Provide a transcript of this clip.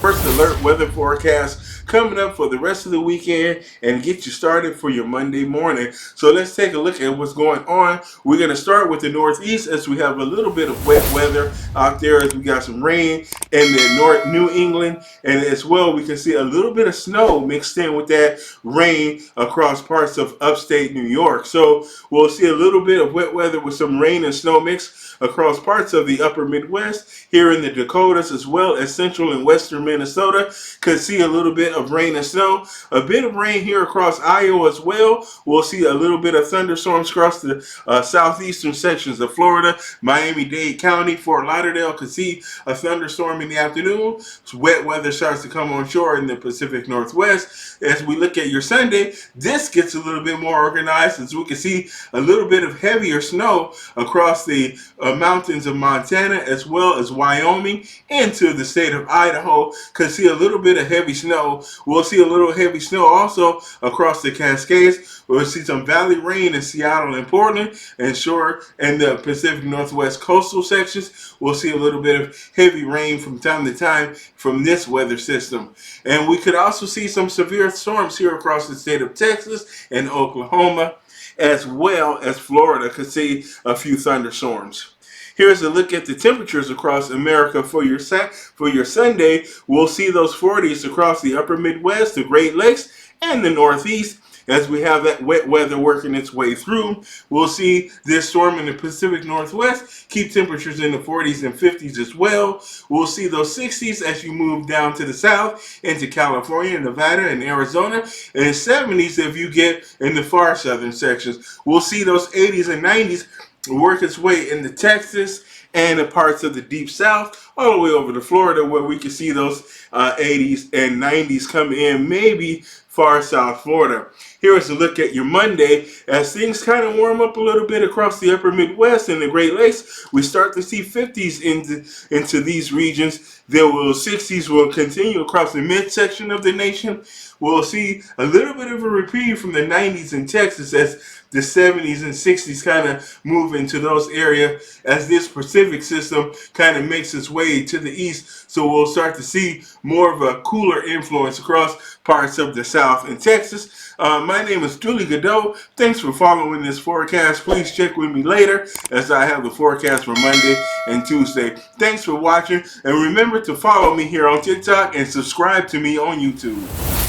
first alert weather forecast coming up for the rest of the weekend and get you started for your Monday morning. So let's take a look at what's going on. We're going to start with the northeast as we have a little bit of wet weather out there as we got some rain in the North New England, and as well we can see a little bit of snow mixed in with that rain across parts of upstate New York. So we'll see a little bit of wet weather with some rain and snow mix across parts of the upper Midwest, here in the Dakotas, as well as central and western Minnesota. Could see a little bit of rain and snow. A bit of rain here across Iowa as well. We'll see a little bit of thunderstorms across the southeastern sections of Florida. Miami-Dade County, Fort Lauderdale could see a thunderstorm in the afternoon. So wet weather starts to come on shore in the Pacific Northwest. As we look at your Sunday, this gets a little bit more organized as we can see a little bit of heavier snow across the mountains of Montana as well as Wyoming into the state of Idaho. Could see a little bit of heavy snow. We'll see a little heavy snow also across the Cascades. We'll see some valley rain in Seattle and Portland and shore and the Pacific Northwest coastal sections. We'll see a little bit of heavy rain from time to time from this weather system. And we could also see some severe storms here across the state of Texas and Oklahoma, as well as Florida could see a few thunderstorms. Here's a look at the temperatures across America for your Sunday. We'll see those 40s across the upper Midwest, the Great Lakes, and the Northeast. As we have that wet weather working its way through, we'll see this storm in the Pacific Northwest keep temperatures in the 40s and 50s as well. We'll see those 60s as you move down to the south into California, Nevada, and Arizona, and 70s if you get in the far southern sections. We'll see those 80s and 90s work its way into Texas and the parts of the deep south, all the way over to Florida, where we can see those 80s and 90s come in, maybe far south Florida. Here is a look at your Monday. As things kind of warm up a little bit across the upper Midwest and the Great Lakes, we start to see 50s into these regions. There will 60s will continue across the midsection of the nation. We'll see a little bit of a reprieve from the 90s in Texas as the 70s and 60s kind of move into those areas as this Pacific system kind of makes its way to the east. So we'll start to see more of a cooler influence across parts of the South and Texas. My name is Julie Godot. Thanks for following this forecast. Please check with me later as I have the forecast for Monday and Tuesday. Thanks for watching, and remember to follow me here on TikTok and subscribe to me on YouTube.